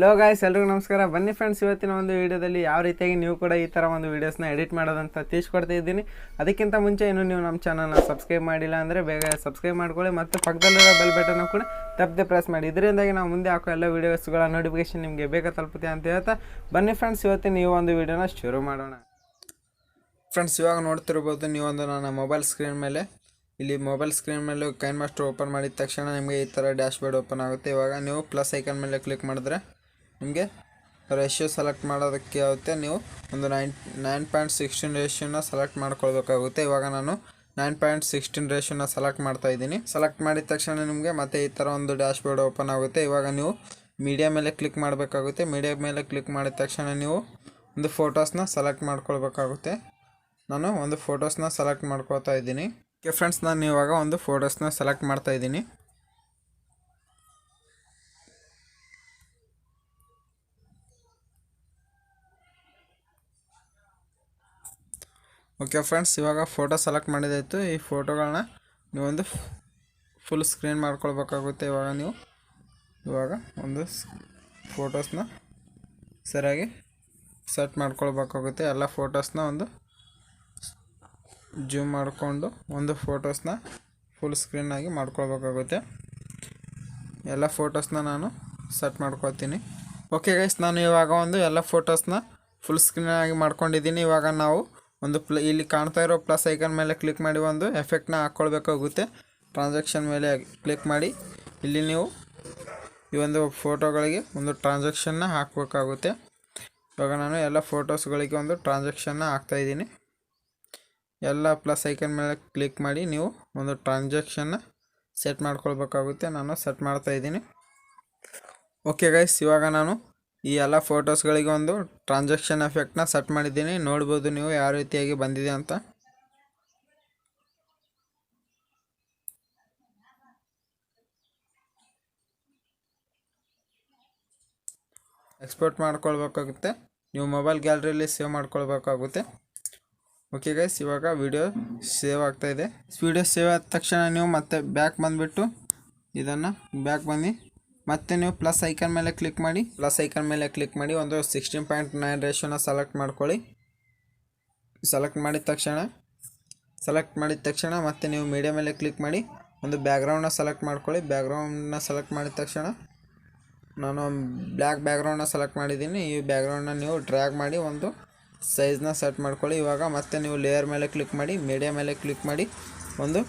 Hello guys, ಎಲ್ರಿಗೂ ನಮಸ್ಕಾರ. ಬನ್ನಿ ಫ್ರೆಂಡ್ಸ್, ಇವತ್ತಿನ ಒಂದು ವೀಡಿಯೋದಲ್ಲಿ ಯಾವ ರೀತಿಯಾಗಿ ನೀವು ಕೂಡ ಈ ಥರ ಒಂದು ವೀಡಿಯೋಸ್ನ ಎಡಿಟ್ ಮಾಡೋದಂತ ತಿಳಿಸ್ಕೊಡ್ತಾ ಇದ್ದೀನಿ. ಅದಕ್ಕಿಂತ ಮುಂಚೆ ಇನ್ನೂ ನೀವು ನಮ್ಮ ಚಾನಲ್ನ ಸಬ್ಸ್ಕ್ರೈಬ್ ಮಾಡಿಲ್ಲ ಅಂದರೆ ಬೇಗ ಸಬ್ಸ್ಕ್ರೈಬ್ ಮಾಡ್ಕೊಳ್ಳಿ ಮತ್ತು ಪಕ್ಕದಲ್ಲಿರೋ ಬೆಲ್ ಬಟನ್ನು ಕೂಡ ತಪ್ಪದೆ ಪ್ರೆಸ್ ಮಾಡಿ. ಇದರಿಂದಾಗಿ ನಾವು ಮುಂದೆ ಹಾಕೋ ಎಲ್ಲ ವೀಡಿಯೋಸ್ಗಳ ನೋಟಿಫಿಕೇಶನ್ ನಿಮಗೆ ಬೇಗ ತಲುಪುತ್ತೆ ಅಂತ ಹೇಳ್ತಾ ಬನ್ನಿ ಫ್ರೆಂಡ್ಸ್, ಇವತ್ತಿನ ಈ ಒಂದು ವೀಡಿಯೋನ ಶುರು ಮಾಡೋಣ. ಫ್ರೆಂಡ್ಸ್, ಇವಾಗ ನೋಡ್ತಿರ್ಬೋದು ನೀವೊಂದು ನನ್ನ ಮೊಬೈಲ್ ಸ್ಕ್ರೀನ್ ಮೇಲೆ ಇಲ್ಲಿ ಮೊಬೈಲ್ ಸ್ಕ್ರೀನ್ ಮೇಲೆ ಕೈನ್ಮಾಸ್ಟರ್ ಓಪನ್ ಮಾಡಿದ ತಕ್ಷಣ ನಿಮಗೆ ಈ ಥರ ಡ್ಯಾಶ್ಬೋರ್ಡ್ ಓಪನ್ ಆಗುತ್ತೆ. ಇವಾಗ ನೀವು ಪ್ಲಸ್ ಐಕನ್ ಮೇಲೆ ಕ್ಲಿಕ್ ಮಾಡಿದ್ರೆ ನಿಮಗೆ ರೇಷಿಯೋ ಸೆಲೆಕ್ಟ್ ಮಾಡೋದಕ್ಕೆ ಆಗುತ್ತೆ. ನೀವು ಒಂದು 9.16 ರೇಷಿಯೋನ ಸೆಲೆಕ್ಟ್ ಮಾಡ್ಕೊಳ್ಬೇಕಾಗುತ್ತೆ. ಇವಾಗ ನಾನು 9.16 ರೇಷಿಯೋನ ಸೆಲೆಕ್ಟ್ ಮಾಡ್ತಾ ಇದ್ದೀನಿ. ಸೆಲೆಕ್ಟ್ ಮಾಡಿದ ತಕ್ಷಣ ನಿಮಗೆ ಮತ್ತೆ ಈ ಥರ ಒಂದು ಡ್ಯಾಶ್ಬೋರ್ಡ್ ಓಪನ್ ಆಗುತ್ತೆ. ಇವಾಗ ನೀವು ಮೀಡಿಯಾ ಮೇಲೆ ಕ್ಲಿಕ್ ಮಾಡಬೇಕಾಗುತ್ತೆ. ಮೀಡಿಯಾ ಮೇಲೆ ಕ್ಲಿಕ್ ಮಾಡಿದ ತಕ್ಷಣ ನೀವು ಒಂದು ಫೋಟೋಸ್ನ ಸೆಲೆಕ್ಟ್ ಮಾಡ್ಕೊಳ್ಬೇಕಾಗುತ್ತೆ. ನಾನು ಒಂದು ಫೋಟೋಸ್ನ ಸೆಲೆಕ್ಟ್ ಮಾಡ್ಕೊಳ್ತಾ ಇದ್ದೀನಿ. ಓಕೆ ಫ್ರೆಂಡ್ಸ್, ನಾನು ಇವಾಗ ಒಂದು ಫೋಟೋಸ್ನ ಸೆಲೆಕ್ಟ್ ಮಾಡ್ತಾ ಇದ್ದೀನಿ. ಓಕೆ ಫ್ರೆಂಡ್ಸ್, ಇವಾಗ ಫೋಟೋ ಸೆಲೆಕ್ಟ್ ಮಾಡಿದಾಯಿತು. ಈ ಫೋಟೋಗಳನ್ನ ನೀವೊಂದು ಫುಲ್ ಸ್ಕ್ರೀನ್ ಮಾಡ್ಕೊಳ್ಬೇಕಾಗುತ್ತೆ. ಇವಾಗ ಒಂದು ಫೋಟೋಸ್ನ ಸರಿಯಾಗಿ ಸೆಟ್ ಮಾಡ್ಕೊಳ್ಬೇಕಾಗುತ್ತೆ. ಎಲ್ಲ ಫೋಟೋಸ್ನ ಒಂದು ಜೂಮ್ ಮಾಡಿಕೊಂಡು ಒಂದು ಫೋಟೋಸ್ನ ಫುಲ್ ಸ್ಕ್ರೀನಾಗಿ ಮಾಡ್ಕೊಳ್ಬೇಕಾಗುತ್ತೆ. ಎಲ್ಲ ಫೋಟೋಸ್ನ ನಾನು ಸೆಟ್ ಮಾಡ್ಕೊಳ್ತೀನಿ. ಓಕೆ ಗೈಸ್, ನಾನು ಇವಾಗ ಒಂದು ಎಲ್ಲ ಫೋಟೋಸ್ನ ಫುಲ್ ಸ್ಕ್ರೀನಾಗಿ ಮಾಡ್ಕೊಂಡಿದ್ದೀನಿ. ಇವಾಗ ನಾವು ಒಂದು ಇಲ್ಲಿ ಕಾಣ್ತಾ ಇರೋ ಪ್ಲಸ್ ಐಕನ್ ಮೇಲೆ ಕ್ಲಿಕ್ ಮಾಡಿ ಒಂದು ಎಫೆಕ್ಟ್ನ ಹಾಕ್ಕೊಳ್ಬೇಕಾಗುತ್ತೆ. ಟ್ರಾನ್ಸಾಕ್ಷನ್ ಮೇಲೆ ಕ್ಲಿಕ್ ಮಾಡಿ ಇಲ್ಲಿ ನೀವು ಈ ಒಂದು ಫೋಟೋಗಳಿಗೆ ಒಂದು ಟ್ರಾನ್ಸಾಕ್ಷನ್ನ ಹಾಕಬೇಕಾಗುತ್ತೆ. ಇವಾಗ ನಾನು ಎಲ್ಲ ಫೋಟೋಸ್ಗಳಿಗೆ ಒಂದು ಟ್ರಾನ್ಸಾಕ್ಷನ್ನ ಹಾಕ್ತಾಯಿದ್ದೀನಿ. ಎಲ್ಲ ಪ್ಲಸ್ ಐಕನ್ ಮೇಲೆ ಕ್ಲಿಕ್ ಮಾಡಿ ನೀವು ಒಂದು ಟ್ರಾನ್ಸಾಕ್ಷನ್ನ ಸೆಟ್ ಮಾಡ್ಕೊಳ್ಬೇಕಾಗುತ್ತೆ. ನಾನು ಸೆಟ್ ಮಾಡ್ತಾಯಿದ್ದೀನಿ. ಓಕೆ ಗೈಸ್, ಇವಾಗ ನಾನು ಈ ಎಲ್ಲ ಫೋಟೋಸ್ಗಳಿಗೆ ಒಂದು ಟ್ರಾನ್ಸಾಕ್ಷನ್ ಎಫೆಕ್ಟ್ನ ಸೆಟ್ ಮಾಡಿದ್ದೀನಿ. ನೋಡ್ಬೋದು ನೀವು ಯಾವ ರೀತಿಯಾಗಿ ಬಂದಿದೆ ಅಂತ. ಎಕ್ಸ್ಪೋರ್ಟ್ ಮಾಡ್ಕೊಳ್ಬೇಕಾಗುತ್ತೆ. ನೀವು ಮೊಬೈಲ್ ಗ್ಯಾಲರಿಯಲ್ಲಿ ಸೇವ್ ಮಾಡ್ಕೊಳ್ಬೇಕಾಗುತ್ತೆ. ಓಕೆ ಗೈಸ್, ಇವಾಗ ವಿಡಿಯೋ ಸೇವ್ ಆಗ್ತಾಯಿದೆ. ವಿಡಿಯೋ ಸೇವ್ ಆದ ತಕ್ಷಣ ನೀವು ಮತ್ತೆ ಬ್ಯಾಕ್ ಬಂದುಬಿಟ್ಟು ಇದನ್ನು ಬ್ಯಾಕ್ ಬಂದು ಮತ್ತೆ ನೀವು ಪ್ಲಸ್ ಐಕನ್ ಮೇಲೆ ಕ್ಲಿಕ್ ಮಾಡಿ ಒಂದು 16.9 ರೇಷಿಯೋನ ಸೆಲೆಕ್ಟ್ ಮಾಡ್ಕೊಳ್ಳಿ. ಸೆಲೆಕ್ಟ್ ಮಾಡಿದ ತಕ್ಷಣ ಮತ್ತೆ ನೀವು ಮೀಡಿಯಾ ಮೇಲೆ ಕ್ಲಿಕ್ ಮಾಡಿ ಒಂದು ಬ್ಯಾಕ್ಗ್ರೌಂಡನ್ನ ಸೆಲೆಕ್ಟ್ ಮಾಡ್ಕೊಳ್ಳಿ. ಬ್ಯಾಕ್ಗ್ರೌಂಡನ್ನ ಸೆಲೆಕ್ಟ್ ಮಾಡಿದ ತಕ್ಷಣ ನಾನು ಬ್ಲ್ಯಾಕ್ ಬ್ಯಾಕ್ಗ್ರೌಂಡನ್ನ ಸೆಲೆಕ್ಟ್ ಮಾಡಿದ್ದೀನಿ. ಈ ಬ್ಯಾಕ್ಗ್ರೌಂಡನ್ನ ನೀವು ಡ್ರ್ಯಾಗ್ ಮಾಡಿ ಒಂದು ಸೈಜ್ನ ಸೆಟ್ ಮಾಡ್ಕೊಳ್ಳಿ. ಇವಾಗ ಮತ್ತೆ ನೀವು ಲೇಯರ್ ಮೇಲೆ ಕ್ಲಿಕ್ ಮಾಡಿ ಮೀಡಿಯಾ ಮೇಲೆ ಕ್ಲಿಕ್ ಮಾಡಿ ಒಂದು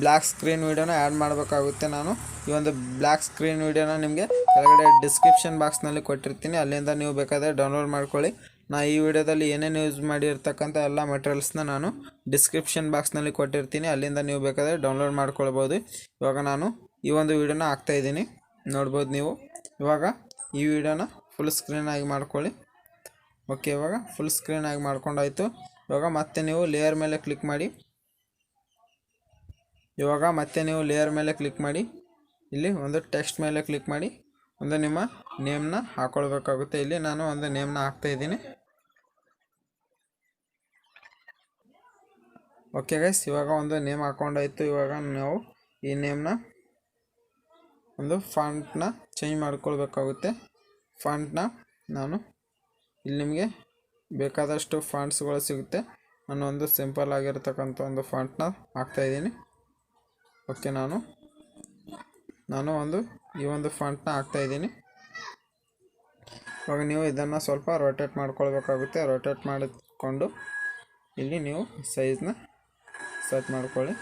ಬ್ಲ್ಯಾಕ್ ಸ್ಕ್ರೀನ್ ವೀಡಿಯೋನ ಆ್ಯಡ್ ಮಾಡಬೇಕಾಗುತ್ತೆ. ನಾನು ಈ ಒಂದು ಬ್ಲ್ಯಾಕ್ ಸ್ಕ್ರೀನ್ ವೀಡಿಯೋನ ನಿಮಗೆ ಕೆಳಗಡೆ ಡಿಸ್ಕ್ರಿಪ್ಷನ್ ಬಾಕ್ಸ್ನಲ್ಲಿ ಕೊಟ್ಟಿರ್ತೀನಿ. ಅಲ್ಲಿಂದ ನೀವು ಬೇಕಾದರೆ ಡೌನ್ಲೋಡ್ ಮಾಡ್ಕೊಳ್ಳಿ. ನಾನು ಈ ವಿಡಿಯೋದಲ್ಲಿ ಏನೇನು ಯೂಸ್ ಮಾಡಿರ್ತಕ್ಕಂಥ ಎಲ್ಲ ಮೆಟೀರಿಯಲ್ಸ್ನ ನಾನು ಡಿಸ್ಕ್ರಿಪ್ಷನ್ ಬಾಕ್ಸ್ನಲ್ಲಿ ಕೊಟ್ಟಿರ್ತೀನಿ. ಅಲ್ಲಿಂದ ನೀವು ಬೇಕಾದರೆ ಡೌನ್ಲೋಡ್ ಮಾಡ್ಕೊಳ್ಬೋದು. ಇವಾಗ ನಾನು ಈ ಒಂದು ವೀಡಿಯೋನ ಹಾಕ್ತಾಯಿದ್ದೀನಿ. ನೋಡ್ಬೋದು ನೀವು. ಇವಾಗ ಈ ವಿಡಿಯೋನ ಫುಲ್ ಸ್ಕ್ರೀನಾಗಿ ಮಾಡ್ಕೊಳ್ಳಿ. ಓಕೆ, ಇವಾಗ ಫುಲ್ ಸ್ಕ್ರೀನಾಗಿ ಮಾಡ್ಕೊಂಡಾಯಿತು. ಇವಾಗ ಮತ್ತೆ ನೀವು ಲೇಯರ್ ಮೇಲೆ ಕ್ಲಿಕ್ ಮಾಡಿ ಇಲ್ಲಿ ಒಂದು ಟೆಕ್ಸ್ಟ್ ಮೇಲೆ ಕ್ಲಿಕ್ ಮಾಡಿ ಒಂದು ನಿಮ್ಮ ನೇಮ್ನ ಹಾಕ್ಕೊಳ್ಬೇಕಾಗುತ್ತೆ. ಇಲ್ಲಿ ನಾನು ಒಂದು ನೇಮ್ನ ಹಾಕ್ತಾಯಿದ್ದೀನಿ. ಓಕೆ ಗೈಸ್, ಇವಾಗ ಒಂದು ನೇಮ್ ಹಾಕ್ಕೊಂಡಾಯಿತು. ಇವಾಗ ನಾವು ಈ ನೇಮ್ನ ಒಂದು ಫಾಂಟ್ನ ಚೇಂಜ್ ಮಾಡ್ಕೊಳ್ಬೇಕಾಗುತ್ತೆ. ಫಾಂಟ್ನ ನಾನು ಇಲ್ಲಿ ನಿಮಗೆ ಬೇಕಾದಷ್ಟು ಫಾಂಟ್ಸ್ಗಳು ಸಿಗುತ್ತೆ. ನಾನು ಒಂದು ಸಿಂಪಲ್ ಆಗಿರ್ತಕ್ಕಂಥ ಒಂದು ಫಾಂಟ್ನ ಹಾಕ್ತಾಯಿದ್ದೀನಿ. ಓಕೆ, ನಾನು ಈ ಒಂದು ಫಾಂಟ್ನ ಹಾಕ್ತಾಯಿದ್ದೀನಿ. ಇವಾಗ ನೀವು ಇದನ್ನು ಸ್ವಲ್ಪ ರೊಟೇಟ್ ಮಾಡ್ಕೊಳ್ಬೇಕಾಗುತ್ತೆ. ರೊಟೇಟ್ ಮಾಡಿಕೊಂಡು ಇಲ್ಲಿ ನೀವು ಸೈಜ್ನ ಸೆಟ್ ಮಾಡ್ಕೊಳ್ಳಿ.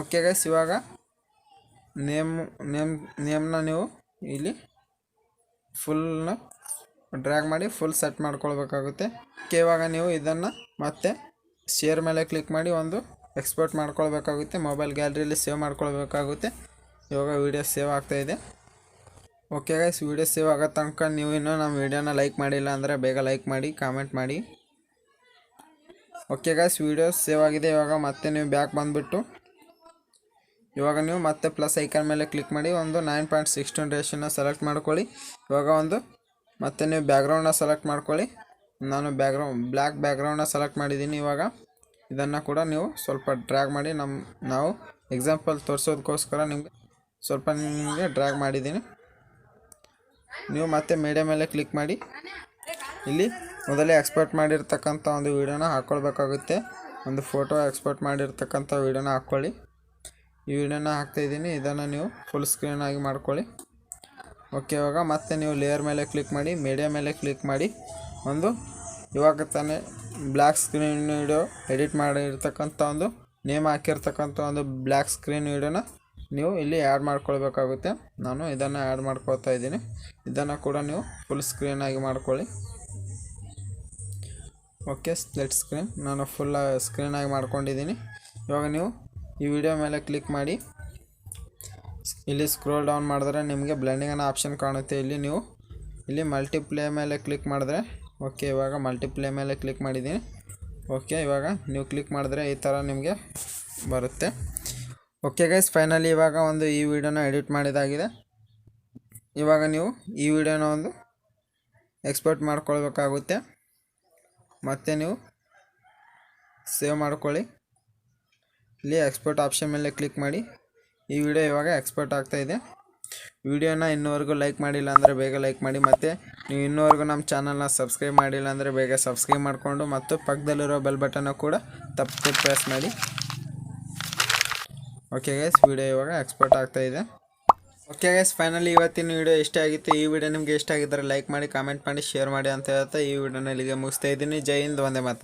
ಓಕೆ ಗೈಸ್, ಇವಾಗ ನೇಮ್ನ ನೀವು ಇಲ್ಲಿ ಫುಲ್ನ ಡ್ರ್ಯಾಗ್ ಮಾಡಿ ಫುಲ್ ಸೆಟ್ ಮಾಡ್ಕೊಳ್ಬೇಕಾಗುತ್ತೆ. ಇವಾಗ ನೀವು ಇದನ್ನು ಮತ್ತೆ ಶೇರ್ ಮೇಲೆ ಕ್ಲಿಕ್ ಮಾಡಿ ಒಂದು ಎಕ್ಸ್ಪೋರ್ಟ್ ಮಾಡ್ಕೊಳ್ಬೇಕಾಗುತ್ತೆ. ಮೊಬೈಲ್ ಗ್ಯಾಲರಿಯಲ್ಲಿ ಸೇವ್ ಮಾಡ್ಕೊಳ್ಬೇಕಾಗುತ್ತೆ. ಇವಾಗ ವಿಡಿಯೋ ಸೇವ್ ಆಗ್ತಾಯಿದೆ. ಓಕೆ ಗೈಸ್, ವಿಡಿಯೋ ಸೇವ್ ಆಗೋ ತನಕ ನೀವು ಇನ್ನೂ ನಮ್ಮ ವಿಡಿಯೋನ ಲೈಕ್ ಮಾಡಿಲ್ಲ ಅಂದರೆ ಬೇಗ ಲೈಕ್ ಮಾಡಿ, ಕಾಮೆಂಟ್ ಮಾಡಿ. ಓಕೆ ಗೈಸ್, ವಿಡಿಯೋ ಸೇವ್ ಆಗಿದೆ. ಇವಾಗ ಮತ್ತೆ ನೀವು ಬ್ಯಾಕ್ ಬಂದುಬಿಟ್ಟು ಇವಾಗ ನೀವು ಮತ್ತೆ ಪ್ಲಸ್ ಐಕನ್ ಮೇಲೆ ಕ್ಲಿಕ್ ಮಾಡಿ ಒಂದು 9.16 ರೇಷಿಯೋನ ಸೆಲೆಕ್ಟ್ ಮಾಡ್ಕೊಳ್ಳಿ. ಇವಾಗ ಮತ್ತೆ ನೀವು ಬ್ಯಾಕ್ಗ್ರೌಂಡನ್ನ ಸೆಲೆಕ್ಟ್ ಮಾಡ್ಕೊಳ್ಳಿ. ನಾನು ಬ್ಲ್ಯಾಕ್ ಬ್ಯಾಕ್ಗ್ರೌಂಡನ್ನ ಸೆಲೆಕ್ಟ್ ಮಾಡಿದ್ದೀನಿ. ಇವಾಗ ಇದನ್ನು ಕೂಡ ನೀವು ಸ್ವಲ್ಪ ಡ್ರ್ಯಾಗ್ ಮಾಡಿ ನಾವು ಎಕ್ಸಾಂಪಲ್ ತೋರಿಸೋದಕ್ಕೋಸ್ಕರ ನಿಮಗೆ ಸ್ವಲ್ಪ ನಿಮಗೆ ಡ್ರ್ಯಾಗ್ ಮಾಡಿದ್ದೀನಿ. ನೀವು ಮತ್ತೆ ಮೀಡಿಯಾ ಮೇಲೆ ಕ್ಲಿಕ್ ಮಾಡಿ ಇಲ್ಲಿ ಮೊದಲೇ ಎಕ್ಸ್ಪೋರ್ಟ್ ಮಾಡಿರ್ತಕ್ಕಂಥ ಒಂದು ವೀಡಿಯೋನ ಹಾಕ್ಕೊಳ್ಬೇಕಾಗುತ್ತೆ. ಒಂದು ಫೋಟೋ ಎಕ್ಸ್ಪೋರ್ಟ್ ಮಾಡಿರ್ತಕ್ಕಂಥ ವೀಡಿಯೋನ ಹಾಕ್ಕೊಳ್ಳಿ. ಈ ವಿಡಿಯೋನ ಹಾಕ್ತಾಯಿದ್ದೀನಿ. ಇದನ್ನು ನೀವು ಫುಲ್ ಸ್ಕ್ರೀನ್ ಆಗಿ ಮಾಡ್ಕೊಳ್ಳಿ. ಓಕೆ, ಇವಾಗ ಮತ್ತೆ ನೀವು ಲೇಯರ್ ಮೇಲೆ ಕ್ಲಿಕ್ ಮಾಡಿ, ಮೀಡಿಯಾ ಮೇಲೆ ಕ್ಲಿಕ್ ಮಾಡಿ, ಇವಾಗ ತಾನೇ ಬ್ಲ್ಯಾಕ್ ಸ್ಕ್ರೀನ್ ವಿಡಿಯೋ ಎಡಿಟ್ ಮಾಡಿರ್ತಕ್ಕಂಥ ಒಂದು ನೇಮ್ ಹಾಕಿರ್ತಕ್ಕಂಥ ಒಂದು ಬ್ಲ್ಯಾಕ್ ಸ್ಕ್ರೀನ್ ವಿಡಿಯೋನ ನೀವು ಇಲ್ಲಿ ಆ್ಯಡ್ ಮಾಡ್ಕೊಳ್ಬೇಕಾಗುತ್ತೆ. ನಾನು ಇದನ್ನು ಆ್ಯಡ್ ಮಾಡ್ಕೊಳ್ತಾ ಇದ್ದೀನಿ. ಇದನ್ನು ಕೂಡ ನೀವು ಫುಲ್ ಸ್ಕ್ರೀನ್ ಆಗಿ ಮಾಡ್ಕೊಳ್ಳಿ. ಓಕೆ, ಸ್ಪ್ಲಿಟ್ ಸ್ಕ್ರೀನ್ ನಾನು ಫುಲ್ ಸ್ಕ್ರೀನ್ ಆಗಿ ಮಾಡ್ಕೊಂಡಿದ್ದೀನಿ. ಇವಾಗ ನೀವು ಈ ವಿಡಿಯೋ ಮೇಲೆ ಕ್ಲಿಕ್ ಮಾಡಿ ಇಲ್ಲಿ ಸ್ಕ್ರೋಲ್ ಡೌನ್ ಮಾಡಿದ್ರೆ ನಿಮಗೆ ಬ್ಲೆಂಡಿಂಗ್ ಅನ್ನೋ ಆಪ್ಷನ್ ಕಾಣುತ್ತೆ. ಇಲ್ಲಿ ಮಲ್ಟಿಪ್ಲೇ ಮೇಲೆ ಕ್ಲಿಕ್ ಮಾಡಿದ್ರೆ ಓಕೆ, ಇವಾಗ ಮಲ್ಟಿಪ್ಲೇ ಮೇಲೆ ಕ್ಲಿಕ್ ಮಾಡಿದ್ದೀನಿ. ಓಕೆ, ಇವಾಗ ನೀವು ಕ್ಲಿಕ್ ಮಾಡಿದ್ರೆ ಈ ಥರ ನಿಮಗೆ ಬರುತ್ತೆ. ಓಕೆ ಗೈಸ್, ಫೈನಲಿ ಇವಾಗ ಈ ವಿಡಿಯೋನ ಎಡಿಟ್ ಮಾಡಿದಾಗಿದೆ. ಇವಾಗ ನೀವು ಈ ವಿಡಿಯೋನ ಎಕ್ಸ್ಪೋರ್ಟ್ ಮಾಡ್ಕೊಳ್ಬೇಕಾಗುತ್ತೆ. ಮತ್ತು ನೀವು ಸೇವ್ ಮಾಡ್ಕೊಳ್ಳಿ. ಇಲ್ಲಿ ಎಕ್ಸ್ಪೋರ್ಟ್ ಆಪ್ಷನ್ ಮೇಲೆ ಕ್ಲಿಕ್ ಮಾಡಿ. ಈ ವಿಡಿಯೋ ಇವಾಗ ಎಕ್ಸ್ಪೋರ್ಟ್ ಆಗ್ತಾಯಿದೆ. ವಿಡಿಯೋನ ಇನ್ನೂವರೆಗೂ ಲೈಕ್ ಮಾಡಿಲ್ಲ ಅಂದರೆ ಬೇಗ ಲೈಕ್ ಮಾಡಿ. ಮತ್ತು ನೀವು ಇನ್ನೂವರೆಗೂ ನಮ್ಮ ಚಾನಲ್ನ ಸಬ್ಸ್ಕ್ರೈಬ್ ಮಾಡಿಲ್ಲ ಅಂದರೆ ಬೇಗ ಸಬ್ಸ್ಕ್ರೈಬ್ ಮಾಡಿಕೊಂಡು ಮತ್ತು ಪಕ್ಕದಲ್ಲಿರೋ ಬೆಲ್ ಬಟನ್ನ ಕೂಡ ತಪ್ಪದೆ ಪ್ರೆಸ್ ಮಾಡಿ. ಓಕೆ ಗೈಸ್, ವಿಡಿಯೋ ಇವಾಗ ಎಕ್ಸ್ಪೋರ್ಟ್ ಆಗ್ತಾಯಿದೆ. ಓಕೆ ಗೈಸ್, ಫೈನಲಿ ಇವತ್ತಿನ ವಿಡಿಯೋ ಇಷ್ಟ ಆಗಿತ್ತು. ಈ ವಿಡಿಯೋ ನಿಮಗೆ ಇಷ್ಟ ಆಗಿದ್ದರೆ ಲೈಕ್ ಮಾಡಿ, ಕಾಮೆಂಟ್ ಮಾಡಿ, ಶೇರ್ ಮಾಡಿ ಅಂತ ಹೇಳ್ತಾ ಈ ವಿಡಿಯೋನ ಇಲ್ಲಿಗೆ ಮುಗಿಸ್ತಾ ಇದ್ದೀನಿ. ಜೈ ಹಿಂದ್, ವಂದೇ ಮಾತರಂ.